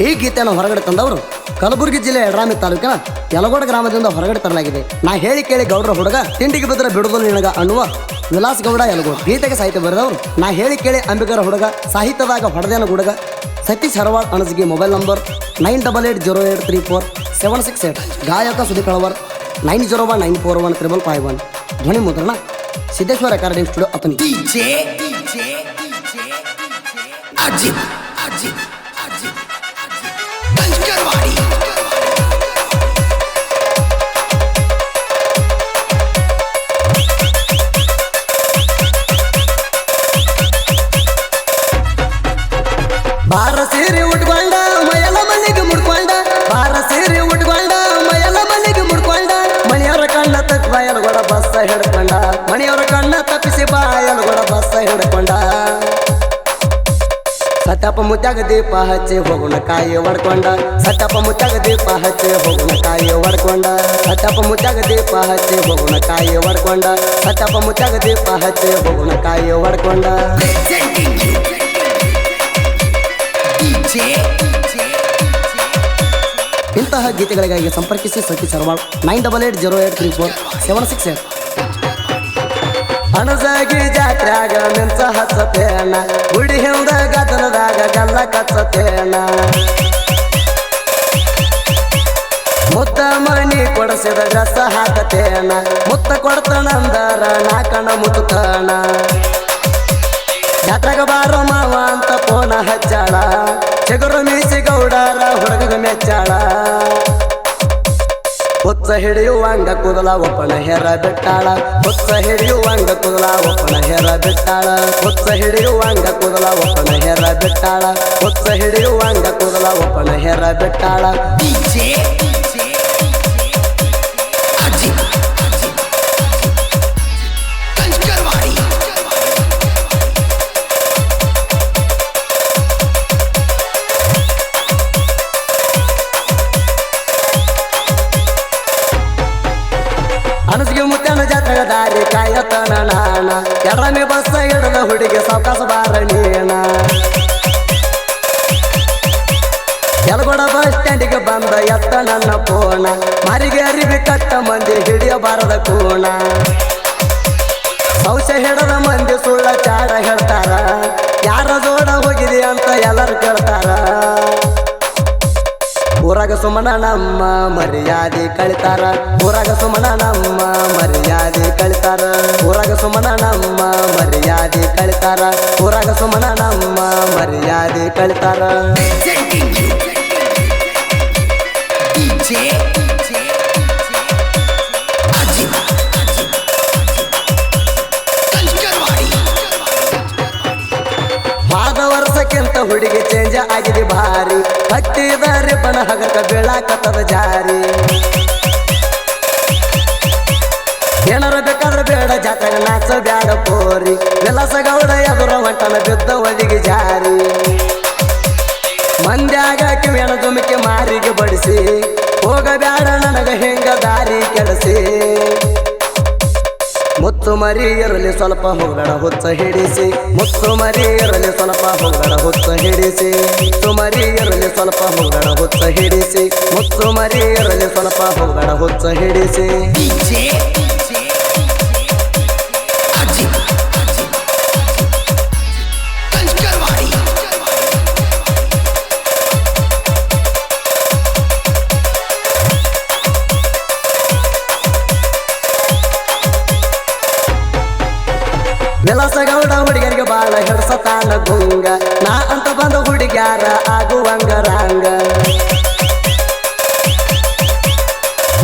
ಈ ಗೀತೆಯನ್ನು ಹೊರಗಡೆ ತಂದವರು ಕಲಬುರಗಿ ಜಿಲ್ಲೆ ಯಡ್ರಾಮಿ ತಾಲೂಕಿನ ಯಲಗೋಡ ಗ್ರಾಮದಿಂದ ಹೊರಗಡೆ ತರಲಾಗಿದೆ. ನಾ ಹೇಳಿ ಕೇಳಿ ಗೌಡ್ರ ಹುಡುಗ ತಿಂಡಿಗೆ ಬಿದ್ದರೆ ಬಿಡುದಲು ನಿನಗ ಅನ್ನುವ ವಿಲಾಸ್ ಗೌಡ ಯಲಗೋಡ. ಗೀತೆಗೆ ಸಾಹಿತ್ಯ ಬರೆದವರು ನಾ ಹೇಳಿ ಕೇಳಿ ಅಂಬಿಗರ ಹುಡುಗ, ಸಾಹಿತ್ಯದಾಗ ಹೊಡೆದೇನ ಹುಡುಗ ಸತೀಶ್ ಹರವಾಳ್ ಅಣಸಗಿ. Mobile number 9880834768. ಗಾಯಕ ಸುದೀಪ್ ಹಳವರ್ 9019415551. ಧ್ವನಿ ಮುದ್ರಣ ಸಿದ್ದೇಶ್ವರ ರೆಕಾರ್ಡಿಂಗ್ ಸ್ಟುಡಿಯೋ ಅತನಿ. ಬಾರ ಸೀರೆ ಉಟ್ಕೊಂಡ ಮೈಯೆಲ್ಲ ಮಲ್ಲಿಗೆ ಮುಡ್ಕೊಂಡ, ಬಾರ ಸೀರೆ ಉಟ್ಕೊಂಡ ಮೈಯೆಲ್ಲ ಮಲ್ಲಿಗೆ ಮುಡ್ಕೊಂಡ, ಮಣಿಯವರ ಕಣ್ಣ ತಪ್ಪಿ ಬಾಯಲ್ಗೊಡ ಬಸ್ಸ ಹಿಡ್ಕೊಂಡ, ಮಣಿಯವರ ಕಣ್ಣ ತಪ್ಪಿಸಿ ಬಾಯಲ್ಗೊಡ ಬಸ್ಸ ಹಿಡ್ಕೊಂಡ. ಸತ್ಯಪ್ಪ ಮುತ್ಯಾಗ ದೀಪ ಹಚ್ಚಿ ಹೋಗುಣ ಕಾಯಿ ಹೊಡ್ಕೊಂಡ, ಸತ್ಯಪ್ಪ ಮುತ್ಯಾಗ ದೀಪ ಹಚ್ಚಿ ಹೋಗುಣ ಕಾಯಿ ಹೊಡ್ಕೊಂಡ, ಸತ್ಯಪ್ಪ ಮುತ್ಯಾಗ ದೀಪ ಹಚ್ಚಿ ಹೋಗುಣ ಕಾಯಿ ಹೊಡ್ಕೊಂಡ, ಸತ್ಯಪ್ಪ ಮುತ್ಯಾಗ ದೀಪ ಹಚ್ಚಿ ಹೋಗುಣ ಕಾಯಿ ಹೊಡ್ಕೊಂಡ. ಇಂತಹ ಗೀತೆಗಳಿಗಾಗಿ ಸಂಪರ್ಕಿಸಿ ಸತೀಶ್ ಹರವಾಳ್ 9880834768. ಅಣಸಗಿ ಜಾತ್ರ್ಯಾಗ ಮಿಂಚ ಹಚ್ಚತೇನ, ಗುಡಿ ಹಿಂದ ಗದಲದಾಗ ಗಲ್ಲ ಕಚ್ಚತೇನ, ಮುತ್ತ ಮಣಿ ಕೊಡಸಿದ ಡ್ರೆಸ್ ಹಾಕತೇನ, ಮುತ್ತ ಕೊಡ್ತನಂದರ ನಾಕಣ ಮುತ್ತನ, ಜಾತ್ರೆಗ ಬಾರೋ ಮಾವ ಅಂತ ಫೋನ ಹಚ್ಚಾಳ, ಚಿಗುರು ಮೀಸಿ ಗೌಡರ ಹುಡುಗ ಮೆಚ್ಚಾಳ. ಹುಚ್ಚ ಹಿಡಿಯುವಂಗ ಕೂದಲ ಒಪ್ಪನ ಹೆರ ಬಿಟ್ಟಾಳ, ಹುಚ್ಚ ಹಿಡಿಯುವಂಗ ಕೂದಲ ಒಪ್ಪನ ಹೆರ ಬಿಟ್ಟಾಳ, ಹುಚ್ಚ ಹಿಡಿಯುವಂಗ ಕೂದಲ ಒಪ್ಪನ ಹೆರ ಬಿಟ್ಟಾಳ, ಹುಚ್ಚ ಹಿಡಿಯುವಂಗ ಕೂದಲ ಒಪ್ಪನ ಹೆರ ಬಿಟ್ಟಾಳ. ಅನಸಿಗೆ ಮುತ್ತನ ಜಾತ್ರೆಗ ದಾರಿ ಕಾಯತನ ನಾನ, ಯಡ್ರಾಮಿ ಬಸ್ಸ ಹಿಡದ ಹುಡುಗಿ ಸಾವಕಾಸ ಬಾರಣೀನ, ಯಲಗೋಡ ಬಸ್ ಸ್ಟ್ಯಾಂಡಿಗೆ ಬಂದ ಎತ್ತ ನನ್ನ ಫೋನ, ಮಾರಿಗೆ ಅರಿವಿ ಕಟ್ಟ ಮಂದಿ ಹಿಡಿಯಬಾರದ ಕೋಣ, ಸೌಸೆ ಹಿಡದ ಮಂದಿ ಸುಳ್ಳ ಚಾಡ ಹೇಳ್ತಾರ, ಯಾರ ಜೋಡ ಹೋಗಿದೆ ಅಂತ ಎಲ್ಲರೂ ಕೇಳ್ತಾರ. ಊರಾಗ ಸುಮನ ನಮ್ಮ ಮರ್ಯಾದೆ ಕಳಿತಾರ, ಊರಾಗ ಸುಮನ ನಮ್ಮ ಮರ್ಯಾದೆ ಕಳಿತಾರ, ಊರಾಗ ಸುಮನ ನಮ್ಮ ಮರ್ಯಾದೆ ಕಳಿತಾರ, ಊರಾಗ ಸುಮನ ನಮ್ಮ ಮರ್ಯಾದೆ ಕಳಿತಾರ. ಹೋದ ವರ್ಷಕ್ಕಿಂತ ಹುಡುಗಿ ಚೇಂಜ್ ಆಗಿದೆ ಭಾರಿ, ಹತ್ತಿದಾರಿ ಬಣ ಹಗಕ ಬೀಳಾಕತ್ತದ ಜಾರಿ, ಏನಾರ ಬೇಕಾದ್ರೆ ಬೇಡ ಜಾತ್ರೆಗ ನಾಚ ಬ್ಯಾಡ ಪೋರಿ, ವಿಲಾಸ ಗೌಡ ಎದುರ ಹೊಂಟನ ಬಿದ್ದ ಒದಿಗೆ ಜಾರಿ, ಮಂದ್ಯಾಗ ಕಿವಿಯನ ದುಮಿಕೆ ಮಾರಿಗೆ ಬಡಿಸಿ, ಹೋಗಬ್ಯಾಡ ನನಗ ಹೆಂಗ ದಾರಿ ಕೆಡಿಸಿ, ಮುತ್ತು ಮರಿ ಇರಲಿ ಸ್ವಲ್ಪ ಹೋಗಬೇಡ ಹುಚ್ಚ ಹಿಡಿಸಿ, ಮುತ್ತು ಮರಿ ಇರಲಿ ಸ್ವಲ್ಪ ಹೋಗಬೇಡ ಹುಚ್ಚ ಹಿಡಿಸಿ, ಮುತ್ತು ಮರಿ ಇರಲಿ ಸ್ವಲ್ಪ ಹೋಗಬೇಡ ಹುಚ್ಚ ಹಿಡಿಸಿ, ಮುತ್ತು ಮರಿ ಇರಲಿ ಸ್ವಲ್ಪ ಹೋಗಬೇಡ ಹುಚ್ಚ ಹಿಡಿಸಿ. ವಿಲಾಸ ಗೌಡ ಹುಡುಗರಿಗೆ ಬಾಳ ಹಿಡ್ಸತಾನ ಗುಂಗ, ನಾ ಅಂತ ಬಂದ ಹುಡುಗ್ಯಾರ ಆಗುವಂಗ ರಾಂಗ,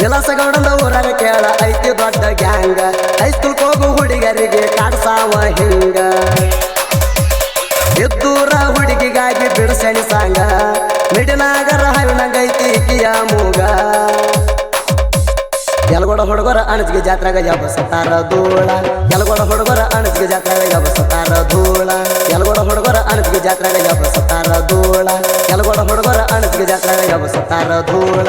ವಿಲಾಸ ಗೌಡಂದ ಊರಾಗ ಕೇಳ ಐತಿ ದೊಡ್ಡ ಗ್ಯಾಂಗ, ಹೈಸ್ಕೂಲ್ ಹೋಗು ಹುಡುಗರಿಗೆ ಕಾಡ್ಸಾವ ಹಿಂಗ, ಎದ್ದೂರ ಹುಡುಗಿಗಾಗಿ ಬಿಡಸಣಿ ಸಾಂಗ, ಮಿಡಿನಾಗರ ಹವಿನಂಗೈತಿ ಕಿಯ ಮೂಗ, ಯಲಗೋಡ ಹುಡುಗರ ಅಣಜಿಗೆ ಜಾತ್ರೆಗ ಜಬಸತಾರ ಧೂಳ, ಯಲಗೋಡ ಹುಡುಗರ ಅಣಜಿಗೆ ಜಾತ್ರೆಗ ಜಬಸತಾರ ಧೂಳ, ಯಲಗೋಡ ಹುಡುಗರ ಅಣಜಿಗೆ ಜಾತ್ರೆಗ ಜಬಸತಾರ ಧೂಳ, ಯಲಗೋಡ ಹುಡುಗರ ಅಣಜಿಗೆ ಜಾತ್ರೆಗ ಜಬಸತಾರ ಧೂಳ.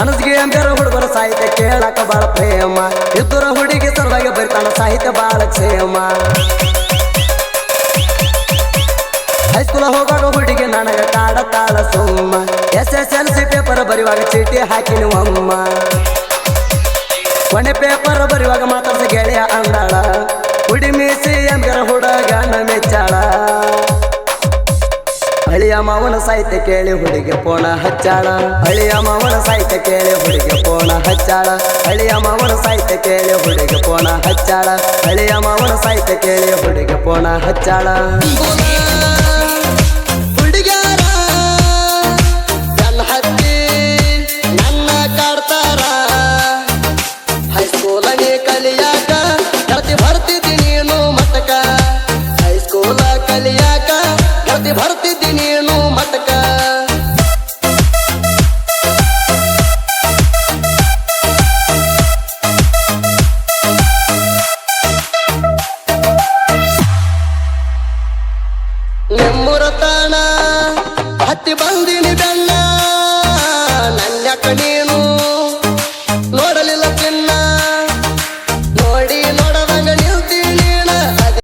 ಅನಸ್ಗೆ ಅಂಬೇರ ಹುಡುಗರ ಸಾಹಿತ್ಯ ಕೇಳಕ ಬಾಳ ಪ್ರೇಮ ಇಬ್ಬರ ಹುಡುಗಿ ಸಲುವಾಗಿ ಬರಿತಾನ ಸಾಹಿತ್ಯ ಬಾಳ ಕ್ಷೇಮ ಹೈಸ್ಕೂಲ ಹೋಗುವಾಗ ಹುಡುಗಿ ನನಗ ಕಾಡತಾಳ ಸುಮ್ಮ SSLC ಪೇಪರ್ ಬರೆಯುವಾಗ ಚೀಟಿ ಹಾಕಿನಿ ಅಮ್ಮ ಕೊನೆ ಪೇಪರ್ ಬರೆಯುವಾಗ ಮಾತಾಡ್ಸ ಗೆಳೆಯ ಅಂದಾಳ ಹುಡಿ ಮೀಸಿ ಅಂಬೇರ ಹುಡುಗನ ಮೆಚ್ಚಾಳ ಅಳಿಯ ಮಾವನ ಸಾಹಿತ್ಯ ಕೇಳಿ ಹುಡುಗಿ ಪೋಣ ಹಚ್ಚಾಳ ಅಳಿಯ ಮಾವನ ಸಾಹಿತ್ಯ ಕೇಳಿ ಹುಡುಗಿ ಪೋಣ ಹಚ್ಚಾಳ ಅಳಿಯ ಮಾವನ ಸಾಹಿತ್ಯ ಕೇಳಿ ಹುಡುಗಿ ಪೋಣ ಹಚ್ಚಾಳ ಅಳಿಯ ಮಾವನ ಸಾಹಿತ್ಯ ಕೇಳಿ ಹುಡುಗಿ ಪೋಣ ಹಚ್ಚಾಳ ಹುಡುಗ್ಯಾರ ನನ್ನ ಹತ್ತಿ ನನ್ನ ಕಾಡ್ತಾರ ಹೈಸ್ಕೂಲನೇ ಕಲಿಯಾಕ ಗತಿ ಬರ್ತಿದ್ದಿ ನೀನು ಮತಕ ಹೈಸ್ಕೂಲ ಕಲಿಯಾಕ ಗತಿ ಬರ್ತಿದ್ದಿ ನೀನು ಮತಕ ನಿಮ್ಮುರ ತಾಣ ಹತ್ತಿ ಬಂದಿನಿ ಬೆನ್ನ